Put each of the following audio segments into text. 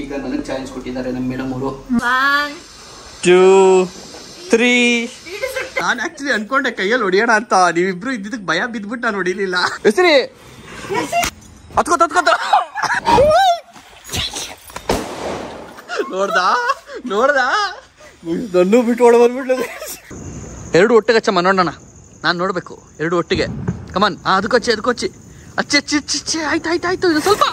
ಈಗ ನನಗೆ ಚಾಲೆಂಜ್ ಕೊಟ್ಟಿದ್ದಾರೆ ನಮ್ಮ ಮೇಡಮ್ ಅವರು. 1 2 3. ನಾನು ಆಕ್ಚುಲಿ ಅನ್ಕೊಂಡೆ ಕೈಯಲ್ಲಿ ಹೊಡಿಯೋಣ ಅಂತ, ನೀವಿಬ್ರು ಇದ್ದಿದ್ದಕ್ಕೆ ಭಯ ಬಿದ್ಬಿಟ್ಟು ನಾನು ಹೊಡಿಲಿಲ್ಲ. ಹೆಸರಿ ಹತ್ಕೋತ ನೋಡ್ದಾ ನನ್ನೂ ಬಿಟ್ಟು ಹೊಡ ಬಂದ್ಬಿಟ್ಲು. ಎರಡು ಒಟ್ಟಿಗೆ ಹಚ್ಚಮ್ಮ ನೋಡೋಣ, ನಾನು ನೋಡ್ಬೇಕು ಎರಡು ಒಟ್ಟಿಗೆ. ಕಮಾನ್, ಅದಕ್ಕೊಚ್ಚಿ ಅಚ್ಚಿ ಆಯ್ತು ಇದು ಸ್ವಲ್ಪ.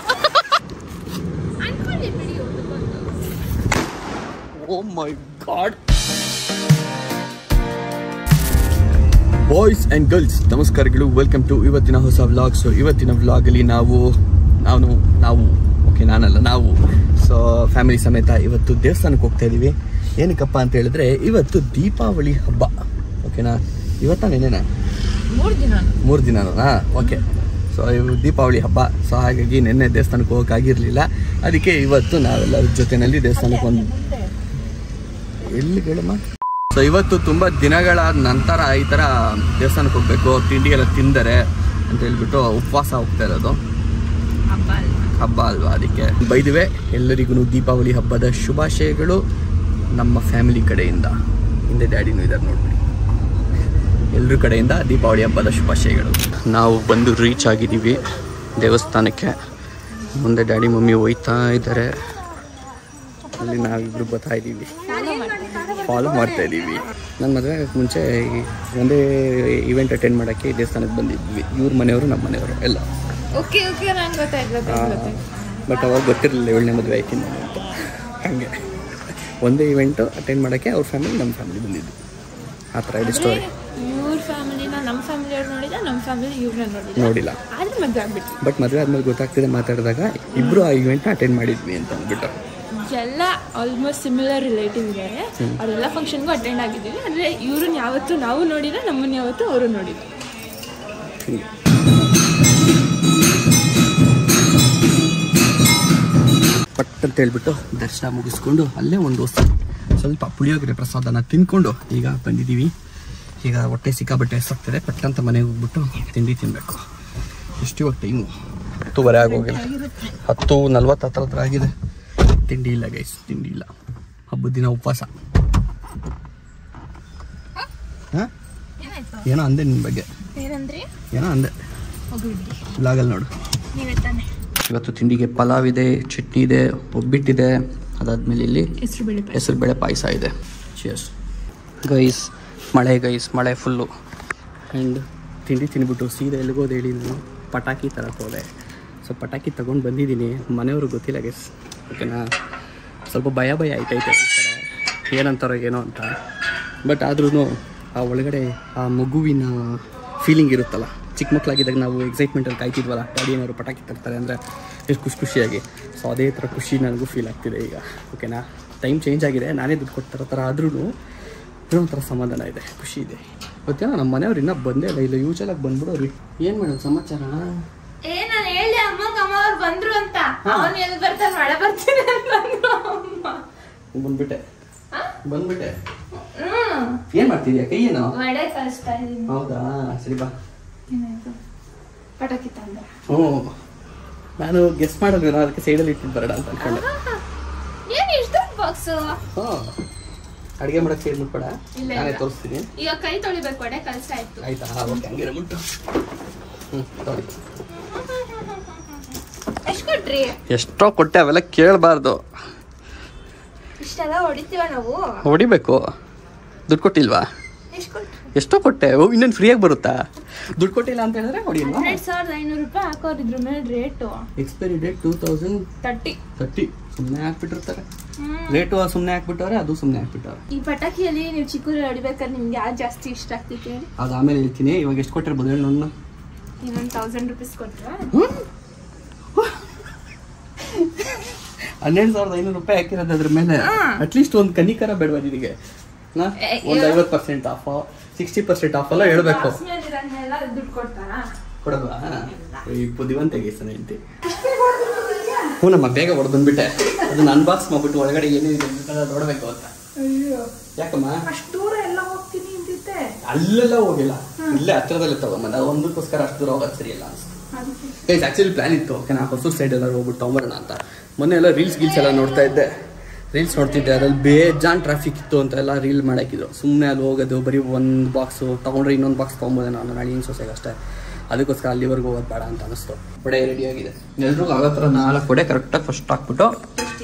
ಓ ಮೈ ಗಾಡ್. ಬಾಯ್ಸ್ ಆ್ಯಂಡ್ ಗರ್ಲ್ಸ್ ನಮಸ್ಕಾರಗಳು, ವೆಲ್ಕಮ್ ಟು ಇವತ್ತಿನ ಹೊಸ ವ್ಲಾಗ್. ಸೊ ಇವತ್ತಿನ ವ್ಲಾಗಲ್ಲಿ ನಾವು ಓಕೆ ನಾನಲ್ಲ ನಾವು ಸೊ ಫ್ಯಾಮಿಲಿ ಸಮೇತ ಇವತ್ತು ದೇವಸ್ಥಾನಕ್ಕೆ ಹೋಗ್ತಾ ಇದ್ದೀವಿ. ಏನಕ್ಕಪ್ಪ ಅಂತ ಹೇಳಿದ್ರೆ ಇವತ್ತು ದೀಪಾವಳಿ ಹಬ್ಬ. ಓಕೆನಾ, ಇವತ್ತ ನೆನೆನಾ 3 ದಿನನಾ? ಓಕೆ, ಸೊ ಇವು ದೀಪಾವಳಿ ಹಬ್ಬ. ಸೊ ಹಾಗಾಗಿ ನೆನ್ನೆ ದೇವಸ್ಥಾನಕ್ಕೆ ಹೋಗೋಕ್ಕಾಗಿರಲಿಲ್ಲ, ಅದಕ್ಕೆ ಇವತ್ತು ನಾವೆಲ್ಲರ ಜೊತೆಯಲ್ಲಿ ದೇವಸ್ಥಾನಕ್ಕೆ ಎಲ್ಲಿ ಹೇಳಮ್ಮ. ಸೊ ಇವತ್ತು ತುಂಬ ದಿನಗಳ ನಂತರ ಈ ಥರ ದೇವಸ್ಥಾನಕ್ಕೆ ಹೋಗಬೇಕು, ತಿಂಡಿ ಎಲ್ಲ ತಿಂದರೆ ಅಂತ ಹೇಳ್ಬಿಟ್ಟು ಉಪವಾಸ ಹೋಗ್ತಾ ಇರೋದು. ಹಬ್ಬ ಅಲ್ವಾ, ಅದಕ್ಕೆ ಬೈದಿವೆ. ಎಲ್ಲರಿಗೂ ದೀಪಾವಳಿ ಹಬ್ಬದ ಶುಭಾಶಯಗಳು ನಮ್ಮ ಫ್ಯಾಮಿಲಿ ಕಡೆಯಿಂದ. ಹಿಂದೆ ಡ್ಯಾಡಿನೂ ಇದ್ದಾರೆ ನೋಡ್ಬಿಡಿ. ಎಲ್ಲರ ಕಡೆಯಿಂದ ದೀಪಾವಳಿ ಹಬ್ಬದ ಶುಭಾಶಯಗಳು. ನಾವು ಬಂದು ರೀಚ್ ಆಗಿದ್ದೀವಿ ದೇವಸ್ಥಾನಕ್ಕೆ. ಮುಂದೆ ಡ್ಯಾಡಿ ಮಮ್ಮಿ ಹೋಯ್ತಾ ಇದ್ದಾರೆ, ಅಲ್ಲಿ ನಾವಿಬ್ರು ಬರ್ತಾ ಇದ್ದೀವಿ, ಫಾಲೋ ಮಾಡ್ತಾ ಇದ್ದೀವಿ. ನನ್ನ ಮದುವೆ ಮುಂಚೆ ಒಂದೇ ಇವೆಂಟ್ ಅಟೆಂಡ್ ಮಾಡೋಕ್ಕೆ ದೇವಸ್ಥಾನಕ್ಕೆ ಬಂದಿದ್ವಿ. ಇವ್ರ ಮನೆಯವರು ನಮ್ಮ ಮನೆಯವರು ಎಲ್ಲ. ಬಟ್ ಅವಾಗ ಗೊತ್ತಿರಲಿಲ್ಲ 7ನೇ ಮದುವೆ ಆಯ್ತೀನಿ ಅಂತ. ಹಾಗೆ ಒಂದೇ ಇವೆಂಟು ಅಟೆಂಡ್ ಮಾಡೋಕ್ಕೆ ಅವ್ರ ಫ್ಯಾಮಿಲಿ ನಮ್ಮ ಫ್ಯಾಮಿಲಿ ಬಂದಿದ್ವಿ. ಆ ಥರ ಇದೆ ಸ್ಟೋರಿ. ಇವ್ರ ಫ್ಯಾಮಿಲಿನ ನಮ್ಮ ಫ್ಯಾಮಿಲಿ ನೋಡಿದ, ನಮ್ಮ ಫ್ಯಾಮಿಲಿ ಇವ್ರನ್ನ ನೋಡಿಲ್ಲ. ಮದುವೆ ಆಗ್ಬಿಟ್ಟು ಬಟ್ ಮದುವೆ ಆದ್ಮೇಲೆ ಗೊತ್ತಾಗ್ತಿದೆ ಮಾತಾಡಿದಾಗ ಇಬ್ಬರು ಆ ಇವೆಂಟ್ನ ಅಟೆಂಡ್ ಮಾಡಿದ್ವಿ ಅಂತ ಅಂದ್ಬಿಟ್ಟು. ಎಲ್ಲ ಆಲ್ಮೋಸ್ಟ್ ಸಿಮಿಲರ್ ರಿಲೇಟಿವ್ ಇದ್ದಾರೆ, ಅವರೆಲ್ಲ ಫಂಕ್ಷನ್ಗೂ ಅಟೆಂಡ್ ಆಗಿದ್ದೀವಿ. ಅಂದರೆ ಇವ್ರನ್ನ ಯಾವತ್ತೂ ನಾವು ನೋಡಿಲ್ಲ, ನಮ್ಮನ್ನ ಯಾವತ್ತೂ ಅವರು ನೋಡಿಲ್ಲ. ಪಟ್ ಅಂತ ಹೇಳ್ಬಿಟ್ಟು ದರ್ಶನ ಮುಗಿಸ್ಕೊಂಡು ಅಲ್ಲೇ ಒಂದು ಸ್ವಲ್ಪ ಪುಳಿಯೋಗರೆ ಪ್ರಸಾದನ ತಿನ್ಕೊಂಡು ಈಗ ಬಂದಿದ್ದೀವಿ. ಈಗ ಹೊಟ್ಟೆ ಸಿಕ್ಕಾಬಟ್ಟೆ ಎಸಾಗ್ತದೆ. ಪಟ್ಟಂತ ಮನೆಗೆ ಹೋಗ್ಬಿಟ್ಟು ತಿಂಡಿ ತಿನ್ನಬೇಕು. ಎಷ್ಟು ಇವಾಗ ಟೈಮು 10:30 ಆಗೋಗಿಲ್ಲ, 10:40 ಹತ್ರ ಆಗಿದೆ. ತಿಂಡಿ ಇಲ್ಲ ಗೈಸ್, ತಿಂಡಿ ಇಲ್ಲ. ಹಬ್ಬದ ದಿನ ಉಪವಾಸ. ಏನೋ ಅಂದೆ ನಿನ್ನ ಬಗ್ಗೆ, ಏನೋ ಅಂದೆ ಬ್ಲಾಗಲ್ಲಿ ನೋಡು. ಇವತ್ತು ತಿಂಡಿಗೆ ಪಲಾವ್ ಇದೆ, ಚಟ್ನಿ ಇದೆ, ಒಬ್ಬಿಟ್ಟಿದೆ. ಅದಾದ್ಮೇಲೆ ಇಲ್ಲಿ ಹೆಸರುಬೇಳೆ ಪಾಯಸ ಇದೆ. Cheers guys. ಮಳೆ ಫುಲ್ಲು. ಆ್ಯಂಡ್ ತಿಂಡಿ ತಿನ್ಬಿಟ್ಟು ಸೀದಾ ಎಲ್ಲಿಗೋದು ಹೇಳಿ ನಾನು ಪಟಾಕಿ ತರಕ್ಕೆ ಹೋದೆ. ಸೊ ಪಟಾಕಿ ತೊಗೊಂಡು ಬಂದಿದ್ದೀನಿ. ಮನೆಯವರು ಗೊತ್ತಿಲ್ಲ ಗೈಸ್, ಓಕೆನಾ. ಸ್ವಲ್ಪ ಭಯ ಆಯ್ತೈತೆ ಏನಂತಾರೋ ಏನೋ ಅಂತ. ಬಟ್ ಆದ್ರೂ ಆ ಒಳಗಡೆ ಆ ಮಗುವಿನ ಫೀಲಿಂಗ್ ಇರುತ್ತಲ್ಲ. ಚಿಕ್ಕ ಮಕ್ಕಳಾಗಿದ್ದಾಗ ನಾವು ಎಕ್ಸೈಟ್ಮೆಂಟಲ್ಲಿ ಕಾಯ್ತಿದ್ವಲ್ಲ, ಡ್ಯಾಡಿ ಏನಾದ್ರು ಪಟಾಕಿ ತರ್ತಾರೆ ಅಂದರೆ ಎಷ್ಟು ಖುಷಿಯಾಗಿ. ಸೊ ಅದೇ ಥರ ಖುಷಿ ನನಗೂ ಫೀಲ್ ಆಗ್ತಿದೆ ಈಗ, ಓಕೆನಾ. ಟೈಮ್ ಚೇಂಜ್ ಆಗಿದೆ, ನಾನೇ ದುಡ್ಡು ಕೊಡ್ತಾರೋ ಥರ ಆದ್ರೂ ಏನೋ ಒಂಥರ ಸಮಾಧಾನ ಇದೆ, ಖುಷಿ ಇದೆ. ಗೊತ್ತೇನೋ ನಮ್ಮ ಮನೆಯವ್ರು ಇನ್ನೂ ಬಂದೇ ಇಲ್ಲ ಯೂಶಲಾಗಿ ಬಂದ್ಬಿಡೋರಿ. ಏನು ಮಾಡೋದು ಸಮಾಚಾರ? ಬಂದ್ರು ಅಂತ ಬಂದ್ಬಿಟ್ಟೆ. ಏನ್ ಮಾಡ್ತಿದ್ಯಾ? ಕೈ ಏನೋ ಹೌದಾ? ಸರಿ ಬಾ. ಪಟಾಕಿ ತಂದ. ನಾನು ಗೆಸ್ ಮಾಡೋದು ಅದಕ್ಕೆ ಸೈಡಲ್ಲಿ ಇಟ್ಟು ಬರೋಣ ಅಂತ ಅನ್ಕೊಂಡೆ. ಅಡಿಗೆ ಮಾಡಕ್ ಸೈಡ್ ಮುಟ್ಬೇಡ, ನಾನೇ ತೋರಿಸ್ತೀನಿ. ಈಗ ಕೈ ತೊಳಿಬೇಕು, ಒಡೆ ಕಲ್ಸ ಆಯ್ತು. ಆಯ್ತಾ? ಓಕೆ, ಹಂಗಿರ ಮುಟ್ಟು. ತೊಳಿ. ಎಷ್ಟೋ ಕೊಟ್ಟೆ, ಅವೆಲ್ಲ ಕೇಳಬಾರ್ದು. ಇಷ್ಟೆಲ್ಲ ಹೊಡಿತೀವ ನಾವು? ಹೊಡಿಬೇಕು. ದುಡ್ಡು ಕೊಟ್ಟಿಲ್ವಾ? ಎಷ್ಟೋ ಕೊಟ್ಟೆ. ಇನ್ನೇನು ಫ್ರೀಯಾಗಿ ಬರುತ್ತಾ? ದುಡ್ಡು ಕೊಟ್ಟಿಲ್ಲ ಅಂತ ಹೇಳಿದ್ರೆ ಹೊಡಿಲ್ವಾ? 1500 ರೂಪಾಯಿ ಹಾಕೋರಿದ್ರ ಮೇಲೆ ರೇಟು. Expiry date 2030. ಸುಮ್ಮನೆ ಹಾಕ್ಬಿಟ್ಟಿರ್ತಾರೆ ರೇಟು. ಸುಮ್ಮನೆ ಹಾಕ್ಬಿಟ್ಟವ್ರೆ, ಅದು ಸುಮ್ಮನೆ ಹಾಕ್ಬಿಟ್ಟವ್ರೆ. ಈ ಪಟಾಕಿಯಲ್ಲಿ ನೀವು ಚಿಕ್ಕೂರಲ್ಲಿ ಹೊಡಿಬೇಕಾದ್ರೆ ನಿಮ್ಗೆ ಯಾವ್ದು ಜಾಸ್ತಿ ಇಷ್ಟ ಆಗ್ತೈತೆ? ಅದು ಆಮೇಲೆ ಹೇಳ್ತೀನಿ. ಇವಾಗ ಎಷ್ಟು ಕೊಟ್ಟಿರ್ಬೋದು ಹೇಳಿ ನನ್ನ? ಇನ್ನೊಂದು 1000 ರೂಪೀಸ್ ಕೊಟ್ಟರೆ 12,500 ರೂಪಾಯಿ ಹಾಕಿರೋದು. ಅದ್ರ ಮೇಲೆ ಅಟ್ಲೀಸ್ಟ್ ಒಂದು ಕನಿಕರ ಬೇಡವಾ ನಿನಗೆ? ಒಂದು 50% ಆಫ್, 60% ಆಫ್ ಎಲ್ಲ ಹೇಳ್ಬೇಕು. ಕೊಡಲ್ವಾ? ಈ ಬುದ್ಧಿವಂತ ಗೀಸನ ಹೇಳ್ತಿ. ಹ್ಞೂ ನಮ್ಮ ಬೇಗ ಹೊಡೆದು ಬಂದ್ಬಿಟ್ಟೆ. ಅದನ್ನ ಅನ್ಬಾಕ್ಸ್ ಮಾಡ್ಬಿಟ್ಟು ಒಳಗಡೆ ಏನೇನಿದೆ ನೋಡ್ಬೇಕು ಅಂತ. ಯಾಕಮ್ಮ ಅಲ್ಲೆಲ್ಲ ಹೋಗಿಲ್ಲ, ಇಲ್ಲೇ ಹತ್ರದಲ್ಲೇ ತಗೊಂಬಂದ. ಒಂದಕ್ಕೋಸ್ಕರ ಅಷ್ಟು ದೂರ ಹೋಗೋದು ಸರಿಯಲ್ಲ ಅನ್ಸುತ್ತೆ. ಗೈಸ್ ಆಕ್ಚುಲಿ ಪ್ಲಾನ್ ಇತ್ತು ಓಕೆನಾ, ಹೊಸೂರು ಸೈಡ್ ಎಲ್ಲ ಹೋಗ್ಬಿಟ್ಟು ತೊಗೊಂಬರೋಣ ಅಂತ. ಮೊನ್ನೆ ಎಲ್ಲ ರೀಲ್ಸ್ ಎಲ್ಲ ನೋಡ್ತಾ ಇದ್ದೆ, ಅದ್ರಲ್ಲಿ ಬೇಜಾನ್ ಟ್ರಾಫಿಕ್ ಇತ್ತು ಅಂತ ಎಲ್ಲ ರೀಲ್ ಮಾಡಾಕಿದ್ರು. ಸುಮ್ಮನೆ ಅಲ್ಲಿ ಹೋಗೋದು ಬರೀ ಒಂದು ಬಾಕ್ಸು ತೊಗೊಂಡ್ರೆ ಇನ್ನೊಂದು ಬಾಕ್ಸ್ ತೊಗೊಂಬೋದೆ ನಾನು ನಾಳೆ ಏನು ಸೊಸೆಗೆ ಅಷ್ಟೇ. ಅದಕ್ಕೋಸ್ಕರ ಅಲ್ಲಿವರೆಗೂ ಹೋಗೋದು ಬೇಡ ಅಂತ ಅನಿಸ್ತು. ವಡೆ ರೆಡಿ ಆಗಿದೆ. ಎಲ್ರಿಗೂ ಆಗೋ ಥರ 4 ವಡೆ ಕರೆಕ್ಟಾಗಿ ಫಸ್ಟ್ ಹಾಕ್ಬಿಟ್ಟು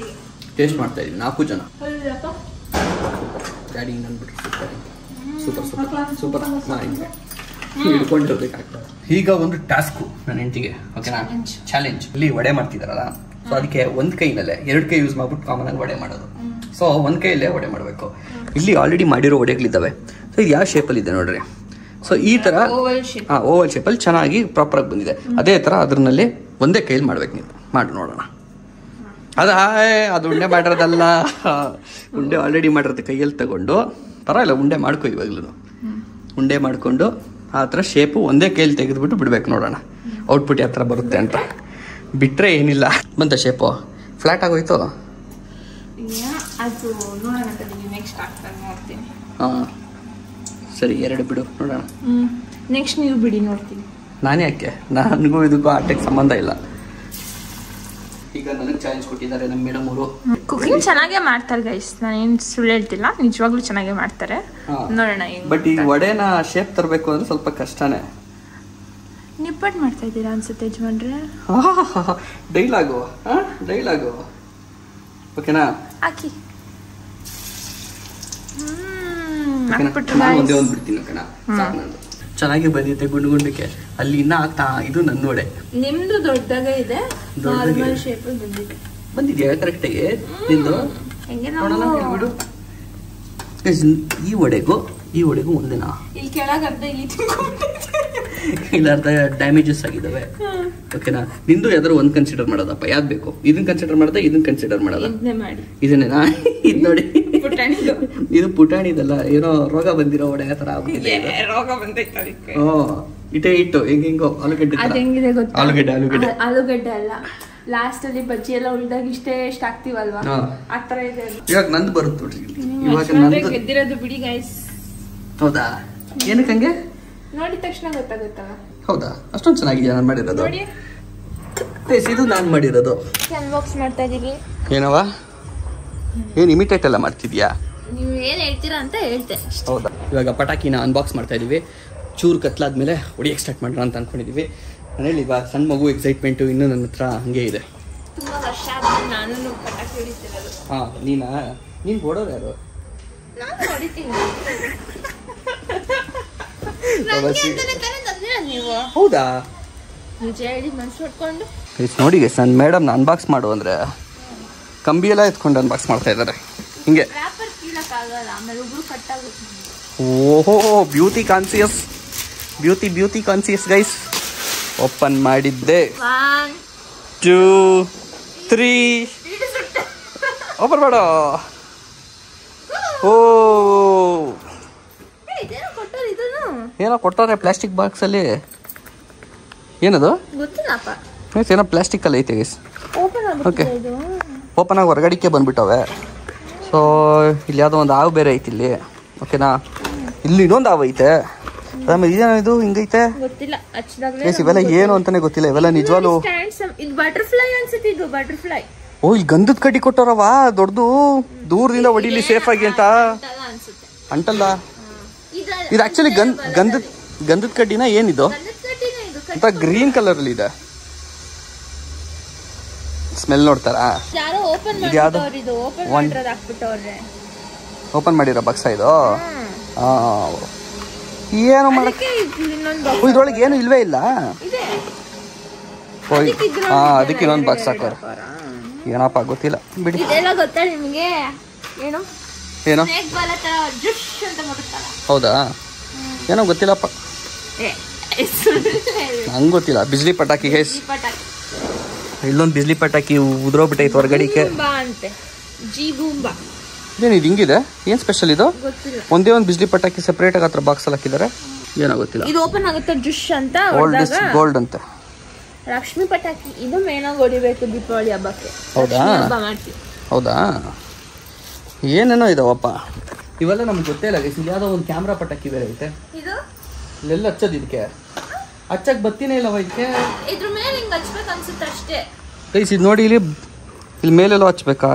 ಟೇಸ್ಟ್ ಮಾಡ್ತಾ ಇದ್ದೀನಿ. 4 ಜನ. ಡ್ಯಾಡಿ ಅಂದ್ಬಿಟ್ರು ಸೂಪರ್ ಹಿಡ್ಕೊಂಡಿರ್ಬೇಕಾಗ್ತದೆ. ಈಗ ಒಂದು ಟಾಸ್ಕು ನನ್ನ ಹೆಂಡತಿಗೆ ಓಕೆನಾ, ಚಾಲೆಂಜ್. ಇಲ್ಲಿ ವಡೆ ಮಾಡ್ತಿದಾರಲ್ಲ, ಸೊ ಅದಕ್ಕೆ ಒಂದು ಕೈನಲ್ಲೇ 2 ಕೈ ಯೂಸ್ ಮಾಡ್ಬಿಟ್ಟು ಕಾಮನ್ ಆಗಿ ವಡೆ ಮಾಡೋದು. ಸೊ ಒಂದು ಕೈಯಲ್ಲೇ ವಡೆ ಮಾಡಬೇಕು. ಇಲ್ಲಿ ಆಲ್ರೆಡಿ ಮಾಡಿರೋ ವಡೆಗಳಿದ್ದಾವೆ. ಸೊ ಇದು ಯಾವ ಶೇಪಲ್ಲಿ ಇದೆ ನೋಡ್ರಿ. ಸೊ ಈ ತರ ಓವಲ್ ಶೇಪಲ್ಲಿ ಚೆನ್ನಾಗಿ ಪ್ರಾಪರಾಗಿ ಬಂದಿದೆ. ಅದೇ ತರ ಅದ್ರಲ್ಲಿ ಒಂದೇ ಕೈಯಲ್ಲಿ ಮಾಡ್ಬೇಕು. ನೀವು ಮಾಡಿ ನೋಡೋಣ. ಅದು ಉಂಡೆ ಮಾಡಿರೋದಲ್ಲ, ಉಂಡೆ ಆಲ್ರೆಡಿ ಮಾಡಿರೋದು ಕೈಯಲ್ಲಿ ತಗೊಂಡು ಪರವಾಗಿಲ್ಲ ಉಂಡೆ ಮಾಡ್ಕೊ. ಇವಾಗ್ಲೂ ಉಂಡೆ ಮಾಡಿಕೊಂಡು ಆ ಥರ ಶೇಪು ಒಂದೇ ಕೈಯಲ್ಲಿ ತೆಗೆದುಬಿಟ್ಟು ಬಿಡ್ಬೇಕು. ನೋಡೋಣ ಔಟ್ಪುಟ್ ಯಾವ ಥರ ಬರುತ್ತೆ ಅಂತ. ಬಿಟ್ಟರೆ ಏನಿಲ್ಲ. ಬಂತ ಶೇಪು ಫ್ಲಾಟ್ ಆಗೋಯ್ತು. ಹಾಂ ಸರಿ, 2 ಬಿಡು ನೋಡೋಣ. ನೆಕ್ಸ್ಟ್ ನೀವು ಬಿಡಿ ನೋಡ್ತೀನಿ. ನಾನೇ ಯಾಕೆ, ನನಗೂ ಇದಕ್ಕೂ ಆಟಕ್ಕೆ ಸಂಬಂಧ ಇಲ್ಲ. ಈಗ ನನಗೆ ಚಾಲೆಂಜ್ ಕೊಟ್ಟಿದ್ದಾರೆ ನಮ್ಮ ಮೇಡಮ್ ಅವರು. ಕುಕಿಂಗ್ ಚೆನ್ನಾಗೇ ಮಾಡ್ತಾರೆ ಗೈಸ್, ನಾನೇನು ಸುಳ್ಳು ಹೇಳ್ತಿಲ್ಲ, ನಿಜವಾಗ್ಲೂ ಚೆನ್ನಾಗೇ ಮಾಡ್ತಾರೆ. ನೋಡೋಣ. ಬಟ್ ಈ ವಡೆನ ಶೇಪ್ ತರಬೇಕು ಅಂದ್ರೆ ಸ್ವಲ್ಪ ಕಷ್ಟನೇ. ನಿಪ್ಪಟ್ಟು ಮಾಡ್ತಾ ಇದ್ದೀರಾ ಅನ್ಸುತ್ತೆ ಯಜಮಾನ್ರೆ. ಡೈಲಾಗು ಓಕೆನಾ? ಹಾಕಿ ಒಂದೇ ಒಂದು ಬಿಡ್ತೀನಿ ಓಕೆನಾ, ಸಾಕು ನಂದು. ಚೆನ್ನಾಗಿ ಬಂದಿದೆ ಗುಂಡು ಗುಂಡಕ್ಕೆ. ಅಲ್ಲಿ ಇನ್ನ ಆಗ್ತಾ ಇದು ನನ್ನ ವಡೆ. ನಿಮ್ದು ದೊಡ್ಡದಾಗೆ ಇದೆ, ನಾರ್ಮಲ್ ಶೇಪ್ ಬಂದಿದ್ಯಾ ಕರೆಕ್ಟಾಗಿ ನಿಂದು? ಬಿಡು. ಈ ವಡೆಗೂ ಒಂದೇನಾ? ಇಲ್ಲಿ ಕೆಳಗರ್ಧ ಇಲ್ಲ ಅರ್ಧ ಡ್ಯಾಮೇಜಸ್ ಆಗಿದಾವೆ ಓಕೆನಾ. ನಿಂದು ಯಾವ್ದಾರು ಒಂದು ಕನ್ಸಿಡರ್ ಮಾಡೋದಪ್ಪ. ಯಾವ್ದು ಬೇಕು? ಇದನ್ನ ಕನ್ಸಿಡರ್ ಮಾಡೋದ, ಇದನ್ನ ಕನ್ಸಿಡರ್ ಮಾಡೋದ? ಇದನ್ನೇನಾ? ಇದು ನೋಡಿ, ಇದು ಪುಟಾಣಿದಲ್ಲ, ಏನೋ ರೋಗ ಬಂದಿರೋ ವಡೆ ಆ ಥರ ಆಗ್ಬಿಟ್ಟಿದೆ. ಇಟ್ಟು ಹೆಂಗೋ ಆಲೂಗಡ್ಡೆ ಅಲ್ಲ, ಲಾಸ್ಟ್ ಅಲ್ಲಿ ಬಜ್ಜಿ ಎಲ್ಲ ಉಳ್ದಾಗ ಇಷ್ಟೇ ಆಗ್ತೀವಲ್ವಾ, ಆ ತರ ಇದೆ. ಇವಾಗ ನಂದು ಬರುತ್ತೆ ನೋಡ್ರಿ. ಇವಾಗ ಗೆದ್ದಿರೋದು ಬಿಡಿ ಗೈಸ್. ಹೌದಾ? ಏನಕ್ಕೆ ಹಂಗೆ? ನೋಡಿದ ತಕ್ಷಣ ಗೊತ್ತಾಗುತ್ತಲ್ಲ. ಹೌದಾ? ಅಷ್ಟೊಂದು ಚೆನ್ನಾಗಿದೆಯಾ ನಾನು ಮಾಡಿರೋದು? ಇದು ನಾನು ಮಾಡಿರೋದು. ಅನ್ಬಾಕ್ಸ್ ಮಾಡ್ತಾ ಇದೀವಿ. ಏನವ ಏನು ಇಮಿಟೇಟ್ ಎಲ್ಲ ಮಾಡ್ತಿದ್ಯಾ? ನೀವು ಏನು ಹೇಳ್ತೀರಾ ಅಂತ ಹೇಳ್ತೆ. ಹೌದಾ? ಇವಾಗ ಪಟಾಕಿನ ಅನ್ಬಾಕ್ಸ್ ಮಾಡ್ತಾ ಇದೀವಿ. ಚೂರು ಕತ್ಲಾದ್ಮೇಲೆ ಹೊಡಿಯಕ್ಕೆ ಸ್ಟಾರ್ಟ್ ಮಾಡೋಣ ಅಂತ ಅನ್ಕೊಂಡಿದೀವಿ. ಮನೇಲಿ ಇವಾಗ ಸಣ್ಣ ಮಗು ಎಕ್ಸೈಟ್ಮೆಂಟು ಇನ್ನೂ ನನ್ನ ಹತ್ರ ಹಂಗೆ ಇದೆ. ತುಂಬಾ ವರ್ಷ ಆದ್ಮೇಲೆ ನಾನು ಪಟಾಕಿ ಹೊಡಿತಿರೋದು. ಹಾಂ, ನೀನು ಓಡೋರು ಯಾರು? ನಾನು ಹೊಡಿತೀನಿ. ಹೌದಾ? ನಿಜ ಹೇಳಿ ಮನ್ಸು ಹೊಡ್ಕೊಂಡು ನೋಡಿ ಗೈಸ್, ನನ್ನ ಮೇಡಮ್ನ ಅನ್ಬಾಕ್ಸ್ ಮಾಡು ಅಂದರೆ ಕಂಬಿ ಎಲ್ಲ ಎತ್ಕೊಂಡು ಅನ್ಬಾಕ್ಸ್ ಮಾಡ್ತಾ ಇದ್ದಾರೆ ಹಿಂಗೆ. ಓಹೋ, ಬ್ಯೂಟಿ ಕಾನ್ಸಿಯಸ್ ಗೈಸ್. ಓಪನ್ ಮಾಡಿದ್ದೆ. 1 2 3 ಓಪನ್ ಮಾಡೋ. ಓ, ಏನೋ ಕೊಟ್ಟಾರೆ ಪ್ಲಾಸ್ಟಿಕ್ ಬಾಕ್ಸ್ ಅಲ್ಲಿ. ಏನದು ಗೊತ್ತಿಲ್ಲಪ್ಪ. ಏನೋ ಪ್ಲಾಸ್ಟಿಕ್ ಅಲ್ಲಿ ಐತೆ ಗೈಸ್. ಓಕೆ, ಓಪನ್ ಆಗಿ ಹೊರಗಡಿಕೆ ಬಂದ್ಬಿಟ್ಟವೆ. ಸೊ ಇಲ್ಲಿ ಯಾವುದೋ ಒಂದು ಹಾವು ಬೇರೆ ಐತಿ ಇಲ್ಲಿ ಓಕೆನಾ. ಇಲ್ಲಿ ಇನ್ನೊಂದು ಹಾವು ಐತೆ. ಆಮೇಲೆ ಇದೇನೋ ಇದು ಹಿಂಗೈತೆ ಗೊತ್ತಿಲ್ಲ. ಇವೆಲ್ಲ ಏನು ಅಂತಾನೆ ಗೊತ್ತಿಲ್ಲ. ಇವೆಲ್ಲ ನಿಜವಾಗ್ಲೂ ಬಟರ್ಫ್ಲೈ ಅನ್ಸುತ್ತೆ. ಇದು ಬಟರ್ಫ್ಲೈ. ಓ, ಇಲ್ಲಿ ಗಂಧದ ಕಡ್ಡಿ ಕೊಟ್ಟವ್ರವ ದೊಡ್ಡದು, ದೂರದಿಂದ ಹೊಡಿಲಿ ಸೇಫ್ ಆಗಿ ಅಂತ. ಅಂಟಲ್ಲ ಇದು ಆಕ್ಚುಲಿ ಗಂಧದ ಕಡ್ಡಿನ ಏನಿದು ಅಂತ ಗ್ರೀನ್ ಕಲರ್ ಅಲ್ಲಿ ಇದೆ. ಸ್ಮೆಲ್ ನೋಡ್ತಾರಾ? ಓಪನ್ ಮಾಡಿರೋ ಬಾಕ್ಸ್ ಇದು. ಏನು ಮಾಡಕ್ಕೆ ಇದ್ರೊಳಗೆ ಏನು ಇಲ್ವೇ ಇಲ್ಲ. ಅದಕ್ಕೆ ಇನ್ನೊಂದು ಬಾಕ್ಸ್ ಹಾಕೋರ. ಏನಪ್ಪ ಗೊತ್ತಿಲ್ಲ ಬಿಡಿ. ಗೊತ್ತಾ ನಿಮ್ಗೆ? ಏನು ಹೌದಾ? ಏನೋ ಗೊತ್ತಿಲ್ಲಪ್ಪ, ನಂಗೆ ಗೊತ್ತಿಲ್ಲ. ಬಿಜ್ಲಿ ಪಟಾಕಿ ಗೈಸ್. ಇಲ್ಲೊಂದು ಬಿಜ್ಲಿ ಪಟಾಕಿ ಉದ್ರೋಗ್ಬಿಟ್ಟೈತೆ ಹೊರಗಡಿಕೆ. ಏನು ಇದು ಹಿಂಗಿದೆ? ಏನು ಸ್ಪೆಷಲ್ ಇದು? ಒಂದೇ ಒಂದು ಬಿಜ್ಲಿ ಪಟಾಕಿ ಸೆಪರೇಟ್ ಆಗಿ ಹತ್ರ ಬಾಕ್ಸ್ ಅಲ್ಲಿ ಹಾಕಿದ್ದಾರೆ. ಏನೋ ಗೊತ್ತಿಲ್ಲ. ಇದು ಓಪನ್ ಆಗುತ್ತೆ ಜುಶ್ ಅಂತ. ಗೋಲ್ಡ್ ಅಂತ ಲಕ್ಷ್ಮಿ ಪಟಾಕಿ. ಇದು ಮೇನಾಗಿ ಹೊಡಿಬೇಕು ದೀಪಾವಳಿ ಹಬ್ಬಕ್ಕೆ. ಹೌದಾ? ಏನೇನೋ ಇದಾವಪ್ಪ. ಇವೆಲ್ಲ ನಮ್ಗೆ ಗೊತ್ತೇ ಇಲ್ಲ ಗೈಸ್. ಇಲ್ಲಿ ಯಾವುದೋ ಒಂದು ಕ್ಯಾಮ್ರಾ ಪಟಾಕಿ ಬೇರೆ ಐತೆ. ಇಲ್ಲೆಲ್ಲ ಹಚ್ಚೋದು ಇದಕ್ಕೆ. ಹಚ್ಚಕ್ ಬತ್ತಿನೇ ಇಲ್ಲವ ಇದಕ್ಕೆ. ಇದ್ರ ಮೇಲೆ ಹಿಂಗ್ ಹಚ್ಬೇಕು ಅನ್ಸುತ್ತೆ ಅಷ್ಟೇ. ಗೈಸ್ ಇದು ನೋಡಿ, ಇಲ್ಲಿ ಮೇಲೆಲ್ಲ ಹಚ್ಬೇಕಾ?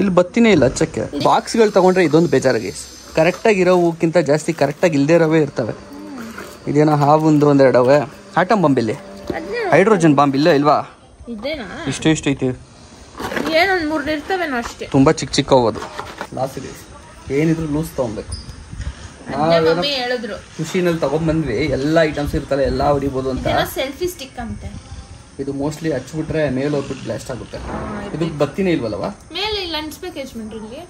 ಇಲ್ಲಿ ಬತ್ತಿನೇ ಇಲ್ಲ ಹಚ್ಚಕ್ಕೆ. ಬಾಕ್ಸ್ಗಳು ತಗೊಂಡ್ರೆ ಇದೊಂದು ಬೇಜಾರು ಗೈಸ್, ಕರೆಕ್ಟಾಗಿ ಇರೋ ಹೂಕ್ಕಿಂತ ಜಾಸ್ತಿ ಕರೆಕ್ಟಾಗಿ ಇಲ್ಲದೇ ಇರೋವೇ ಇರ್ತವೆ. ಇದೇನೋ ಹಾವೊಂದು ಒಂದೆರಡವೆ. ಆಟಮ್ ಬಾಂಬ್ ಇಲ್ಲಿ, ಹೈಡ್ರೋಜನ್ ಬಾಂಬ್ ಇಲ್ಲ ಇಲ್ವಾ? ಇಷ್ಟು ಐತಿ, ಏನೊಂದು 3 ಇರ್ತವೇನೋ ಅಷ್ಟೇ. ತುಂಬಾ ಚಿಕ್ಕ ಚಿಕ್ಕ ಹೋಗೋದು. ಲಾಸ್ ಇದೆ, ಏನಿದ್ರು ಲೂಸ್ ತಗೊಬೇಕು. ಹೇಳಿದ್ರು ಖುಷಿನಲ್ಲಿ ತಗೊಂಡ್ಬಂದ್ವಿ, ಎಲ್ಲ ಐಟಮ್ಸ್ ಇರ್ತಲ್ಲ, ಎಲ್ಲ ಹೊಡಿಬೋದು ಅಂತ. ಸೆಲ್ಫಿ ಸ್ಟಿಕ್ ಅಂತೆ ಇದು. ಮೋಸ್ಟ್ಲಿ ಹಚ್ಬಿಟ್ರೆ ಮೇಲೆ ಹೋಗ್ಬಿಟ್ಟು ಬ್ಲಾಸ್ಟ್ ಆಗುತ್ತೆ. ಇದು ಬತ್ತಿನೇ ಇಲ್ವಲ್ಲವಾ? ಮೇಲೆ ಇಲ್ಲ ಅನ್ಸ್ಬೇಕು ಯಜಮಾನ್ರಿಗೆ.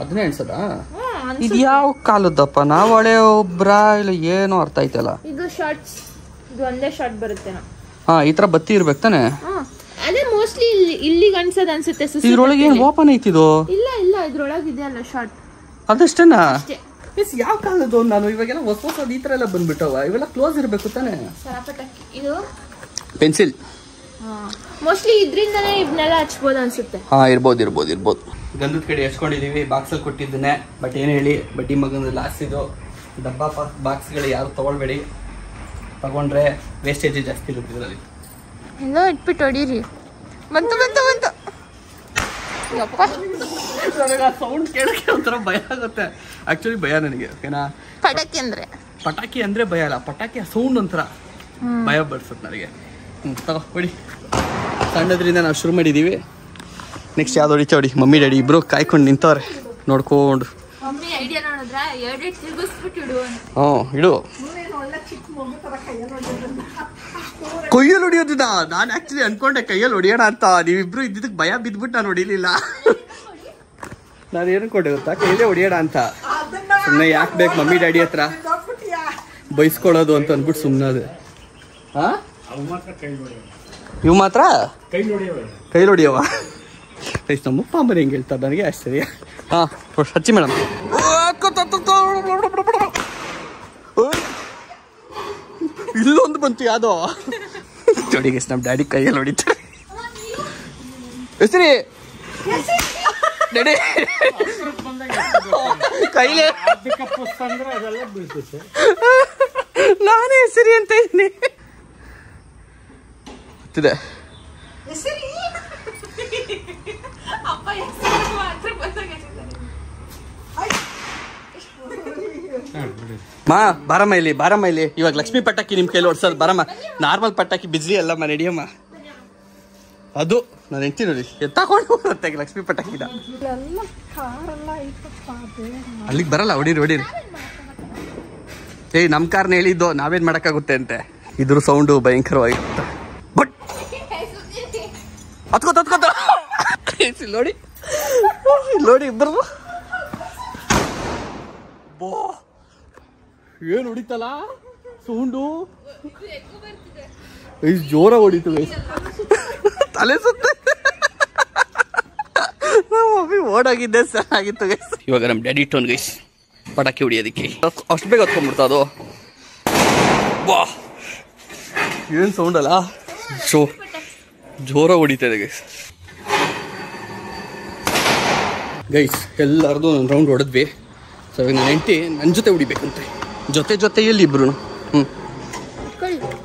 ಅದನ್ನೇ ಅನ್ಸದಾ? ಇದು ಯಾವ ಕಾಲದ್ದಪ್ಪ? ನಾವು ಹಳೆ ಒಬ್ರ ಇಲ್ಲ ಏನೋ ಅರ್ಥ ಆಯ್ತಲ್ಲ. ಇದು ಶಾರ್ಟ್ಸ್, ಇದು ಒಂದೇ ಶಾರ್ಟ್ ಬರುತ್ತೆ. ಹಾ, ಈ ತರ ಬತ್ತಿ ಇರ್ಬೇಕು ತಾನೆ? ಅದೇ ಮೋಸ್ಟ್ಲಿ ಇಲ್ಲಿಗೆ ಅನ್ಸದ ಅನ್ಸುತ್ತೆ. ಇದ್ರೊಳಗೆ ಏನ್ ಓಪನ್ ಐತಿದು? ಇಲ್ಲ ಇದ್ರೊಳಗೆ ಇದೆ ಅಲ್ಲ ಶಾರ್ಟ್. ಅದಷ್ಟೇನಾ? ಯಾವ ಕಾಲದ್ದು? ನಾನು ಇವಾಗೆಲ್ಲ ಹೊಸ ಈ ತರ ಎಲ್ಲ ಬಂದ್ಬಿಟ್ಟವ. ಇವೆಲ್ಲ ಕ್ಲೋಸ್ ಇರ್ಬೇಕು ತಾನೆ? ಸರಪಟಾಕಿ ಇದು ಪೆನ್ಸಿಲ್. ಮೋಸ್ಟ್ಲಿ ಇದ್ರಿಂದನೇ ಇವನ್ನೆಲ್ಲ ಹಚ್ಬೋದು ಅನ್ಸುತ್ತೆ. ಹಾ, ಇರ್ಬೋದು. ಗಂಧದ ಕಡೆ ಹಚ್ಕೊಂಡಿದೀವಿ, ಬಾಕ್ಸಲ್ಲಿ ಕೊಟ್ಟಿದ್ದನ್ನೇ. ಬಟ್ ಏನ್ ಹೇಳಿ, ಬಡ್ಡಿ ಮಗನ ಲಾಸ್ಟ್ ಇದು. ಡಬ್ಬಾ ಬಾಕ್ಸ್ಗಳು ಯಾರು ತಗೊಳ್ಬೇಡಿ, ತಗೊಂಡ್ರೆ ವೇಸ್ಟೇಜ್ ಜಾಸ್ತಿ ಇರುತ್ತೆ ಇದರಲ್ಲಿ. ಎಲ್ಲ ಇಟ್ಬಿಟ್ಟು ಹೊಡೀರಿ. ಬಂತು ಯಪ್ಪ, ಸೌಂಡ್ ಕೇಳಕ್ಕೆ ಒಂಥರ ಭಯ ಆಗುತ್ತೆ. ಆಕ್ಚುಲಿ ಭಯ ನನಗೆ, ಓಕೆನಾ? ಪಟಾಕಿ ಅಂದ್ರೆ ಭಯ ಅಲ್ಲ, ಪಟಾಕಿ ಸೌಂಡ್ ಒಂಥರ ಭಯ ಬಡ್ಸುತ್ತೆ ನನಗೆ. ತಗೋ ಹೊಡಿ. ಸಣ್ಣದ್ರಿಂದ ನಾವು ಶುರು ಮಾಡಿದೀವಿ. ನೆಕ್ಸ್ಟ್ ಯಾವ್ದು ಹೊಡಿ. ಮಮ್ಮಿ ಡ್ಯಾಡಿ ಇಬ್ರು ಕಾಯ್ಕೊಂಡು ನಿಂತವ್ರೆ ನೋಡ್ಕೊಂಡು. ಇಡು. ಕೊಯ್ಯಲ್ಲಿ ಹೊಡಿಯೋದಿದ? ನಾನು ಆಕ್ಚುಲಿ ಅನ್ಕೊಂಡೆ ಕೈಯಲ್ಲಿ ಹೊಡಿಯೋಣ ಅಂತ. ನೀವಿಬ್ರು ಇದ್ದಿದ್ದಕ್ಕೆ ಭಯ ಬಿದ್ಬಿಟ್ಟು ನಾನು ಹೊಡಿಲಿಲ್ಲ. ನಾನು ಏನು ಕೊಟ್ಟೆ ಗೊತ್ತಾ, ಕೈಯಲ್ಲೇ ಹೊಡಿಯೋಣ ಅಂತ. ಸುಮ್ಮನೆ ಯಾಕೆ ಬೇಕು ಮಮ್ಮಿ ಡ್ಯಾಡಿ ಹತ್ರ ಬೈಸ್ಕೊಳ್ಳೋದು ಅಂತ ಅಂದ್ಬಿಟ್ಟು ಸುಮ್ಮನೆ ಅದೇ. ಇವು ಮಾತ್ರ ಕೈ ಹೊಡಿಯವ? ನಮ್ಮಪ್ಪ ಅಮ್ಮನ ಹೆಂಗೆ ಹೇಳ್ತಾರೆ ನನಗೆ ಆಶ್ಚರ್ಯ. ಹಾ, ಹಚ್ಚಿ ಮೇಡಮ್. ಇಲ್ಲೊಂದು ಬಂತು ಯಾವ್ದೋ. ಜೋಡಿಗೆ ನಮ್ಮ ಡ್ಯಾಡಿ ಕೈಯಲ್ಲಿ ಹೊಡಿತಾರೆ. ಹೆಸರಿ ಡ್ಯಾಡಿ ಕೈಲೇ ನಾನೇ ಹೆಸರಿ ಅಂತ ಇದ್ದೀನಿ. ಗೊತ್ತಿದೆ ಬಾರಮ್ಮ ಇಲ್ಲಿ. ಇವಾಗ ಲಕ್ಷ್ಮಿ ಪಟಾಕಿ ನಿಮ್ ಕೈಲಿ ಓಡಿಸೋದು. ಬಾರಮ್ಮ, ನಾರ್ಮಲ್ ಪಟಾಕಿ ಬಿಜ್ಲಿ ಅಲ್ಲಮ್ಮ, ನಡಿಯಮ್ಮ. ಅದು ನಾನು ಹೆಂಡ್ತಿ ನೋಡಿ ಎತ್ತಾಕೊಂಡು ಬರುತ್ತೆ ಲಕ್ಷ್ಮಿ ಪಟಾಕಿನ. ಅಲ್ಲಿಗೆ ಬರಲ್ಲ, ಹೊಡೀರಿ. ನಮ್ ಕಾರ್ನ ಹೇಳಿದ್ದು, ನಾವೇನ್ ಮಾಡಕ್ಕಾಗುತ್ತೆ ಅಂತೆ. ಇದ್ರ ಸೌಂಡು ಭಯಂಕರವಾಗಿರುತ್ತೆ. ಬಟ್ ಹತ್ಕೋತ ನೋಡಿ ಇಬ್ಬರು ಏನ್ ಹೊಡಿತಲ್ಲ ಸೌಂಡು. ಜೋರ ಹೊಡಿತು ಗೈಸ್, ತಲೆ ಸುತ್ತೆ. ನಮ್ಮ ಓಡಾಗಿದ್ದೆ ಚೆನ್ನಾಗಿತ್ತು ಗೈಸ್. ಇವಾಗ ನಮ್ಮ ಡ್ಯಾಡಿ ಟೋನ್ ಗೈಸ್ ಪಟಾಕಿ ಹೊಡಿಯೋದಕ್ಕೆ ಅಷ್ಟು ಬೇಗ ಹತ್ಕೊಂಡ್ಬಿಡ್ತಾ ಅದು. ವಾ, ಏನ್ ಸೌಂಡ್ ಅಲ್ಲ, ಜೋರ ಹೊಡಿತಾ ಇದೆ ಗೈಸ್. ಎಲ್ಲರದು ಒಂದು ರೌಂಡ್ ಹೊಡೆದ್ವಿ. ಸೊ ಇವಾಗ ನನ್ನ ಹೆಂಡತಿ ನನ್ನ ಜೊತೆ ಹೊಡಿಬೇಕಂತೆ, ಜೊತೆಯಲ್ಲಿ ಇಬ್ರು.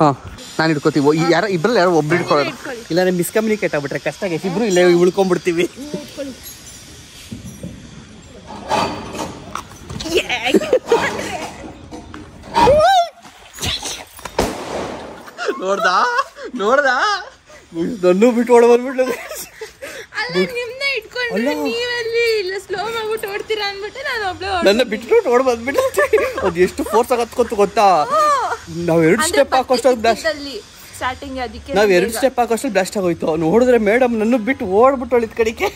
ಹಾಂ, ನಾನು ಹಿಡ್ಕೋತೀವಿ. ಯಾರೋ ಇಬ್ಬರಲ್ಲಿ ಯಾರೋ ಒಬ್ರು ಹಿಡ್ಕೊಳ್ಳೋದು, ಇಲ್ಲ ಮಿಸ್ಕಮ್ಯುನಿಕೇಟ್ ಆಗ್ಬಿಟ್ರೆ ಕಷ್ಟ ಆಗೈತೆ. ಇಬ್ರು ಇಲ್ಲೇ ಉಳ್ಕೊಂಡ್ಬಿಡ್ತೀವಿ. ನೋಡ್ದಾ ನನ್ನೂ ಬಿಟ್ಟು ಓಡ ಬಂದ್ಬಿಟ್ಲು. ನನ್ನ ಬಿಟ್ಟು ಓಡ್ ಬಂದ್ಬಿಟ್ಟು ಅದು ಎಷ್ಟು ಫೋರ್ಸ್ ಆಗಿ ಹತ್ಕೊತ ಗೊತ್ತಾ? ನಾವ್ 2 ಸ್ಟೆಪ್ ಹಾಕೋಷ್ಟು ಬ್ಲಾಸ್ಟ್ ಆಗೋಯ್ತು. ನೋಡಿದ್ರೆ ಮೇಡಮ್ ನನ್ನ ಬಿಟ್ಟು ಓಡ್ಬಿಟ್ಟು ಒಳಿದ ಕಡೆಗೆ.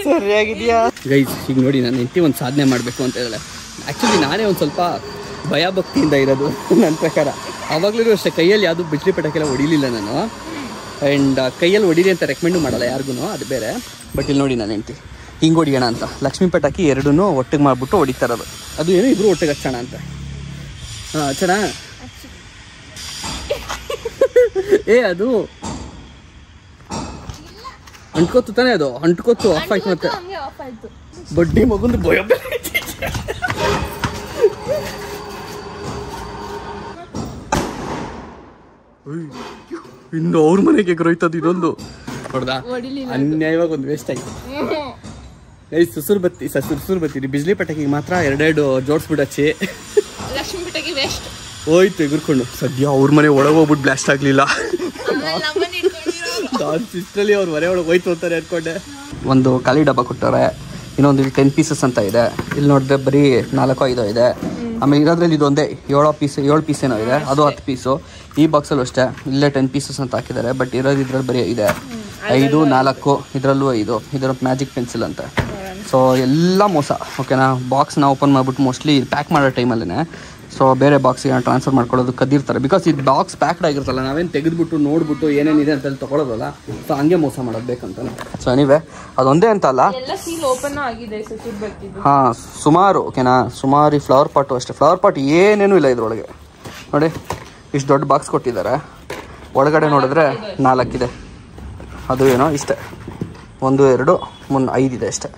ಸರಿಯಾಗಿದ್ಯಾ ಗೈಸ್? ಈಗ ನೋಡಿ, ನಾನು ಹೆಂಡತಿ ಒಂದು ಸಾಧನೆ ಮಾಡಬೇಕು ಅಂತ ಹೇಳಲ್ಲ. ಆ್ಯಕ್ಚುಲಿ ನಾನೇ ಒಂದು ಸ್ವಲ್ಪ ಭಯ ಭಕ್ತಿಯಿಂದ ಇರೋದು ನನ್ನ ಪ್ರಕಾರ. ಆವಾಗಲೂ ಅಷ್ಟೇ ಕೈಯಲ್ಲಿ ಯಾವುದು ಬಿಜ್ಲಿ ಪಟಾಕೆಲ್ಲ ಹೊಡಿಲಿಲ್ಲ ನಾನು. ಆ್ಯಂಡ್ ಕೈಯಲ್ಲಿ ಹೊಡೀರಿ ಅಂತ ರೆಕಮೆಂಡು ಮಾಡಲ್ಲ ಯಾರಿಗೂ, ಅದು ಬೇರೆ. ಬಟ್ ಇಲ್ಲಿ ನೋಡಿ, ನಾನು ಹೆಂಡ್ತಿ ಹಿಂಗೆ ಹೊಡಿಯೋಣ ಅಂತ ಲಕ್ಷ್ಮೀ ಪಟಾಕಿ ಎರಡನ್ನೂ ಒಟ್ಟಿಗೆ ಮಾಡಿಬಿಟ್ಟು ಹೊಡಿತಾ ಇರೋದು. ಅದು ಏನೋ ಇಬ್ಬರು ಒಟ್ಟಿಗೆ ಹಚ್ಚೋಣ ಅಂತ. ಹಾಂ, ಹಚ್ಚೋಣ. ಅದು ಅಂಟ್ಕೋತು ತಾನೆ, ಅದು ಅಂಟ್ಕೋತು ಆಫ್ ಆಯ್ತು. ಮತ್ತೆ ಬಡ್ಡಿ ಮಗುಂದು ಭಯ. ಇನ್ನು ಅವ್ರ ಮನೆಗೆ ಎಗರೋಯ್ತದ ಇದೊಂದು ನೋಡ್ದಾ ಅನ್ಯಾಯವಾಗಿ ಒಂದು ವೇಸ್ಟ್ ಆಯ್ತು. ಸುಸುರು ಬತ್ತಿ ಬಿಜ್ಲಿ ಪಟಾಕಿಗೆ ಮಾತ್ರ 2 ಜೋಡಿಸ್ಬಿಡಚ್ಚಿ ಲಕ್ಷ್ಮಿ ಪಟಾಕಿ ವೇಸ್ಟ್ ಹೋಯ್ತು ಎಗುರ್ಕೊಂಡು. ಸದ್ಯ ಅವ್ರ ಮನೆ ಒಳಗೆ ಹೋಗ್ಬಿಟ್ಟು ಬ್ಲಾಸ್ಟ್ ಆಗ್ಲಿಲ್ಲ. ನಾನು ಸಿಸ್ಟ್ರಲ್ಲಿ ಅವ್ರ ಮನೆ ಒಳಗೆ ಹೋಯ್ತು ಅಂತಾರೆ ಅನ್ಕೊಂಡೆ. ಒಂದು ಖಾಲಿ ಡಬ್ಬ ಕೊಟ್ಟವ್ರೆ, ಇನ್ನೊಂದು 10 ಪೀಸಸ್ ಅಂತ ಇದೆ. ಇಲ್ಲಿ ನೋಡಿದ್ರೆ ಬರೀ 4-5 ಇದೆ. ಆಮೇಲೆ ಇರೋದ್ರಲ್ಲಿ ಇದೊಂದೇ 7 ಪೀಸ್ ಏನೋ ಇದೆ, ಅದು 10 ಪೀಸು. ಈ ಬಾಕ್ಸಲ್ಲೂ ಅಷ್ಟೇ ಇಲ್ಲೇ 10 ಪೀಸಸ್ ಅಂತ ಹಾಕಿದ್ದಾರೆ. ಬಟ್ ಇದ್ರಲ್ಲಿ ಬರೀ ಇದೆ 5, 4 ಇದರಲ್ಲೂ 5. ಇದರ ಮ್ಯಾಜಿಕ್ ಪೆನ್ಸಿಲ್ ಅಂತ. ಸೊ ಎಲ್ಲ ಮೋಸ. ಓಕೆನಾ, ಬಾಕ್ಸ್ನ ಓಪನ್ ಮಾಡಿಬಿಟ್ಟು ಮೋಸ್ಟ್ಲಿ ಪ್ಯಾಕ್ ಮಾಡೋ ಟೈಮಲ್ಲೇ ಸೊ ಬೇರೆ ಬಾಕ್ಸಿಗೆ ಟ್ರಾನ್ಸ್ಫರ್ ಮಾಡ್ಕೊಳ್ಳೋದು ಕದ್ದಿರ್ತಾರೆ. ಬಿಕಾಸ್ ಇದು ಬಾಕ್ಸ್ ಪ್ಯಾಕ್ಡ್ ಆಗಿರ್ತಲ್ಲ, ನಾವೇನು ತೆಗೆದುಬಿಟ್ಟು ನೋಡ್ಬಿಟ್ಟು ಏನೇನಿದೆ ಅಂತ ತೊಗೊಳೋದಲ್ಲ. ಸೊ ಹಂಗೆ ಮೋಸ ಮಾಡೋದು ಬೇಕಂತಾನೆ. ಸೊ ನೀವೇ ಅದೊಂದೇ ಅಂತ ಅಲ್ಲ, ಹಾಂ ಸುಮಾರು. ಓಕೆನಾ, ಸುಮಾರು ಈ ಫ್ಲವರ್ ಪಾಟು ಅಷ್ಟೇ. ಫ್ಲವರ್ ಪಾಟ್ ಏನೇನೂ ಇಲ್ಲ ಇದ್ರೊಳಗೆ. ನೋಡಿ ಇಷ್ಟು ದೊಡ್ಡ ಬಾಕ್ಸ್ ಕೊಟ್ಟಿದ್ದಾರೆ. ಒಳಗಡೆ ನೋಡಿದ್ರೆ 4 ಇದೆ. ಅದು ಏನೋ ಇಷ್ಟೇ, 1, 2, 3, 5 ಇದೆ ಅಷ್ಟೇ.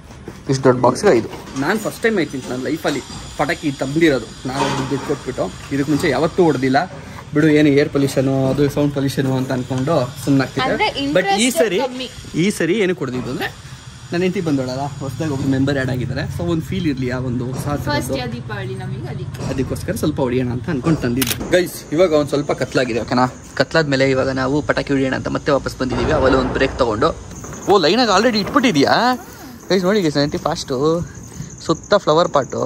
ಇಷ್ಟು ದೊಡ್ಡ ಬಾಕ್ಸ್ಗೆ 5. ನಾನು ಫಸ್ಟ್ ಟೈಮ್ ಐತೀನಿ ನನ್ನ ಲೈಫಲ್ಲಿ ಪಟಾಕಿ ತಂದಿರೋದು. ನಾನು ದುಡ್ಡು ಕೊಟ್ಬಿಟ್ಟು ಇದಕ್ಕೆ ಮುಂಚೆ ಯಾವತ್ತೂ ಹೊಡೆದಿಲ್ಲ ಬಿಡು, ಏನು ಏರ್ ಪೊಲ್ಯೂಷನು ಅದು ಸೌಂಡ್ ಪೊಲ್ಯೂಷನು ಅಂತ ಅಂದ್ಕೊಂಡು ಸುಮ್ಮನಾಗ್ತಿದ್ದೆ. ಬಟ್ ಈ ಸರಿ ಏನಕ್ಕೆ ಹೊಡೆದಿದ್ದು ಅಂದರೆ ನನ್ನ ಹೆಂಡತಿ ಬಂದೋಳಲ್ಲ, ಹೊಸದಾಗಿ ಒಬ್ಬರು ಮೆಂಬರ್ ಆ್ಯಡ್ ಆಗಿದ್ದಾರೆ. ಸೊ ಒಂದು ಫೀಲ್ ಇರಲಿ, ಆ ಒಂದು ಅದಕ್ಕೋಸ್ಕರ ಸ್ವಲ್ಪ ಹೊಡಿಯೋಣ ಅಂತ ಅಂದ್ಕೊಂಡು ತಂದಿದ್ದು. ಗೈಸ್ ಇವಾಗ ಒಂದು ಸ್ವಲ್ಪ ಕತ್ಲಾಗಿದೆ. ಓಕೆನಾ, ಕತ್ಲಾದ್ಮೇಲೆ ಇವಾಗ ನಾವು ಪಟಾಕಿ ಹೊಡಿಯೋಣ ಅಂತ ಮತ್ತೆ ವಾಪಸ್ ಬಂದಿದ್ದೀವಿ. ಅವೆಲ್ಲ ಒಂದು ಬ್ರೇಕ್ ತೊಗೊಂಡು ಲೈನಾಗಿ ಆಲ್ರೆಡಿ ಇಟ್ಬಿಟ್ಟಿದ್ಯಾ ಗೈಸ್? ನೋಡಿ ಗೈಸ್, ನನ್ನ ಹೆಂಡತಿ ಫಾಸ್ಟು ಸುತ್ತ ಫ್ಲವರ್ ಪಾಟು.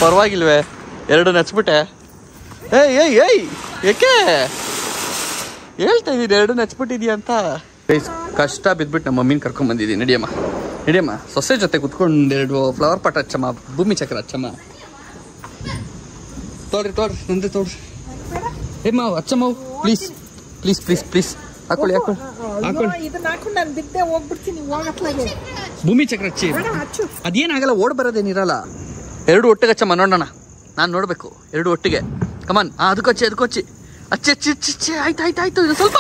ಪರವಾಗಿಲ್ವೇ 2 ನಚ್ಬಿಟ್ಟೆ. ಏಯ್ ಏಕೆ ಹೇಳ್ತಾ ಇದ್ದೀನಿ 2 ನಚ್ಬಿಟ್ಟಿದ್ಯಾ ಅಂತ. ಕಷ್ಟ ಬಿದ್ಬಿಟ್ಟು ನಮ್ಮ ಮಮ್ಮಿನ ಕರ್ಕೊಂಡ್ಬಂದಿದ್ದೀನಿ. ನಡಿಯಮ್ಮ ಸೊಸೆ ಜೊತೆ ಕುತ್ಕೊಂಡು 2 ಫ್ಲವರ್ ಪಾಟ್ ಹಚ್ಚಮ್ಮ, ಭೂಮಿ ಚಕ್ರ ಹಚ್ಚಮ್ಮ. ತೋಡ್ರಿ ನಂದೆ ತೋಡ್ರಿ. ಏಮ್ಮ ಹಚ್ಚಮ್ಮ ಪ್ಲೀಸ್ ಹಾಕೊಳ್ಳಿ. ಭೂಮಿ ಚಕ್ರ ಹಚ್ಚಿ. ಅದೇನಾಗಲ್ಲ, ಓಡ್ ಬರೋದೇನಿರಲ್ಲ. 2 ಒಟ್ಟಿಗೆ ಹಚ್ಚಮ್ಮ ನೋಡೋಣ. ನಾನು ನೋಡ್ಬೇಕು 2 ಒಟ್ಟಿಗೆ. ಕಮಾನ್, ಅದಕ್ಕೊಚ್ಚಿ ಅಚ್ಚಿ. ಆಯ್ತು ಇದು ಸ್ವಲ್ಪ.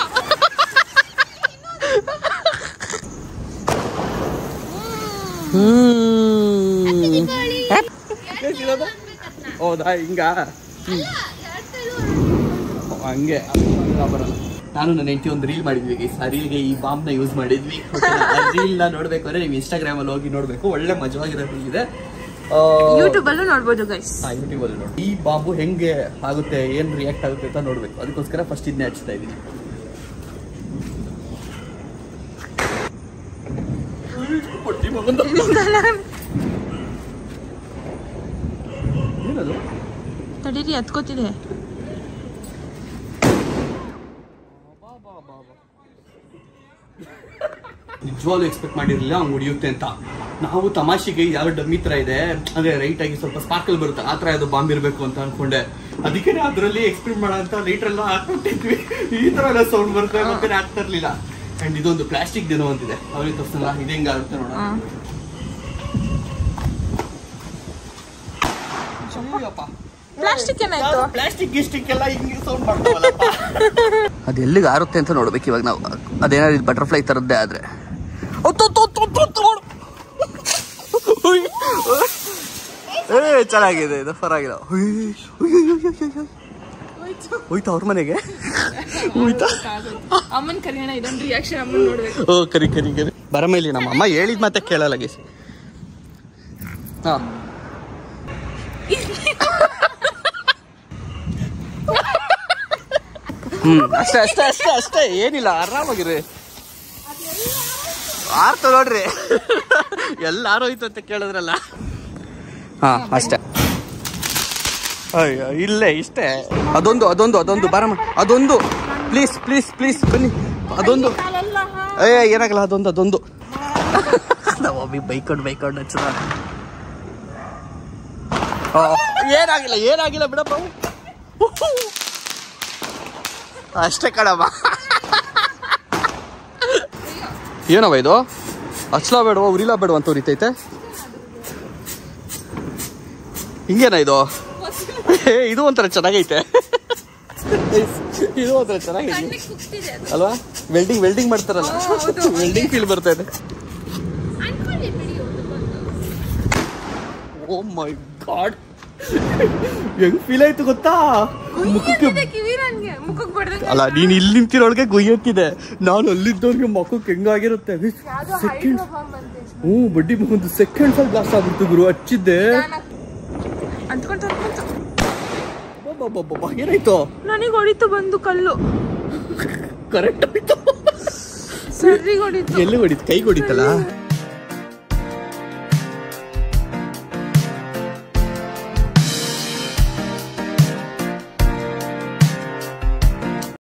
ಹೌದಾ, ಹಿಂಗ ಹಂಗೆ ಬರಲ್ಲ. ನಾನು ನನ್ನ ಹೆಂಡತಿ ಒಂದು ರೀಲ್ ಮಾಡಿದ್ವಿ. ಆ ರೀಲ್ಗೆ ಈ ಬಾಂಬ್ನ ಯೂಸ್ ಮಾಡಿದ್ವಿ. ರೀಲ್ನ ನೋಡ್ಬೇಕು ಅಂದ್ರೆ ನೀವು ಇನ್ಸ್ಟಾಗ್ರಾಮಲ್ಲಿ ಹೋಗಿ ನೋಡ್ಬೇಕು. ಒಳ್ಳೆ ಮಜವಾಗಿರೋ ರೀಲ್ ಇದೆ. ಯೂಟ್ಯೂಬಲ್ಲೂ ನೋಡ್ಬೋದು ಗೈಸ್. ಯೂಟ್ಯೂಬಲ್ಲಿ ನೋಡಿ ಈ ಬಾಂಬು ಹೆಂಗೆ ಆಗುತ್ತೆ, ಏನು ರಿಯಾಕ್ಟ್ ಆಗುತ್ತೆ ಅಂತ ನೋಡ್ಬೇಕು. ಅದಕ್ಕೋಸ್ಕರ ಫಸ್ಟ್ ಇದನ್ನೇ ಹಚ್ತಾ ಇದ್ದೀನಿ. ಏನದು ತಡೀರಿ, ಹತ್ಕೋತಿದೆ. ನಿಜವಾಗ್ಲೂ ಎಕ್ಸ್ಪೆಕ್ಟ್ ಮಾಡಿರಲಿಲ್ಲ ಹಂಗೆ ಹೊಡಿಯುತ್ತೆ ಅಂತ. ನಾವು ತಮಾಷೆಗೆ ಯಾವ ಡಮ್ಮಿ ತರ ಇದೆ ಅಂದ್ರೆ ರೈಟ್ ಆಗಿ ಸ್ವಲ್ಪ ಸ್ಪಾರ್ಕಲ್ ಬರುತ್ತೆ, ಆ ತರ ಅದು ಬಾಂಬ್ ಇರಬೇಕು ಅಂತ ಅನ್ಕೊಂಡೆ. ಅದಕ್ಕೆ ಅದರಲ್ಲಿ ಎಕ್ಸ್ಪೆಕ್ಟ್ ಮಾಡೋ ಅಂತ ಲೈಟರ್ ಎಲ್ಲ ಹಾಕ್ಬಿಟ್ಟಿದ್ವಿ. ಈ ತರ ಎಲ್ಲ ಸೌಂಡ್ ಬರುತ್ತೆ ಮತ್ತೆ ಆಗ್ತಾ ಇರ್ಲಿಲ್ಲ. ಅಂಡ್ ಇದೊಂದು ಪ್ಲಾಸ್ಟಿಕ್ ದಿನ ಅಂತಿದೆ, ಅವ್ರಿಗೆ ತೋರಿಸಲ್ಲ. ಇದು ಹೆಂಗಾಗುತ್ತೆ ನೋಡೋಣ. ಪ್ಲಾಸ್ಟಿಕ್ ಗಿಸ್ಟಿಕ್ ಎಲ್ಲ ಹಿಂಗೆ ಸೌಂಡ್ ಮಾಡ್ತಾವಲ್ಲಪ್ಪ. ಅದು ಎಲ್ಲಿಗೆ ಆರುತ್ತೆ ಅಂತ ನೋಡ್ಬೇಕು ಇವಾಗ ನಾವು. ಅದೇನಾದ್ರು ಬಟರ್ಫ್ಲೈ ತರದ್ದೇ ಆದ್ರೆ ಚೆನ್ನಾಗಿದೆ ಇದು, ಪರವಾಗಿಲ್ಲ. ಹೋಯ್ತಾ ಅವ್ರ ಮನೆಗೆ? ಹೋಯ್ತಾ? ಅಮ್ಮನ್ ಕರಿಯೋಣ, ಇದೊಂದು ರಿಯಾಕ್ಷನ್ ಅಮ್ಮನ್ ನೋಡ್ಬೇಕು. ಓ ಕರಿ ಬರಮ ಇಲ್ಲಿ. ನಮ್ಮ ಅಮ್ಮ ಹೇಳಿದ್ ಮತ್ತೆ ಕೇಳಲ್ಲ ಗೀಸ್. ಹಾ ಅಷ್ಟೇ ಏನಿಲ್ಲ, ಆರಾಮಾಗಿರಿ. ಆರ್ತ ನೋಡ್ರಿ, ಎಲ್ಲಾರು ಹೋಯ್ತು ಅಂತ ಕೇಳಿದ್ರಲ್ಲ. ಹಾ ಅಷ್ಟೇ, ಅಯ್ಯೋ ಇಲ್ಲೇ ಇಷ್ಟೇ. ಅದೊಂದು ಬಾರಮ್ಮ, ಅದೊಂದು ಪ್ಲೀಸ್ ಬನ್ನಿ. ಅದೊಂದು ಏನಾಗಲ್ಲ, ಅದೊಂದು ನಾವೊಬ್ಬಿ ಬೈಕೊಂಡು ಹಚ್ಚದ. ಏನಾಗಿಲ್ಲ ಬಿಡಪ್ಪ. ಅಷ್ಟೇ ಕಣಮ್ಮ. ಏನವ ಇದು? ಹಚ್ಲಾ ಬೇಡವ, ಉರಿಲಾ ಬೇಡವ ಅಂತ ಉರಿತೈತೆ. ಹಿಂಗೇನ ಇದು? ಇದು ಒಂಥರ ಚೆನ್ನಾಗೈತೆ. ಇದು ಒಂಥರ ಚೆನ್ನಾಗೈತೆ ಅಲ್ವಾ? ವೆಲ್ಡಿಂಗ್ ಮಾಡ್ತಾರಲ್ಲ, ವೆಲ್ಡಿಂಗ್ ಫೀಲ್ ಬರ್ತಾ ಇದೆ. ಓ ಮೈ ಗಾಡ್, ಹೆಂಗ್ ಫೀಲ್ ಆಯ್ತು ಗೊತ್ತಾ? ಮುಖಕ್ಕೆ ಬಡ್ದಂಗೆ ಅಲ್ಲ ನೀನ್ ಇಲ್ಲಿ ನಿಂತಿರೋಳಗೆ ಗುಯ್ಯತ್ತಿದೆ, ನಾನು ಅಲ್ಲಿದ್ದವ್ರಿಗೆ ಮುಖಕ್ಕೆ ಹೆಂಗಾಗಿರುತ್ತೆ. ಬಡ್ಡಿ ಒಂದು ಸೆಕೆಂಡ್ಸ್ ಅಲ್ಲಿ ಬ್ಲಾಸ್ಟ್ ಆಗ್ಬಿಡ್ತು ಗುರು. ಹಚ್ಚಿದ್ದೆ ಏನಾಯ್ತು? ನನಗೆ ಹೊಡಿತು ಬಂದು ಕಲ್ಲು. ಕರೆಕ್ಟ್ ಆಯ್ತು. ಸರಿ ಹೊಡಿತು. ಎಲ್ಲಿ ಹೊಡಿತು? ಕೈಗೆ ಹೊಡಿತಲ್ಲ.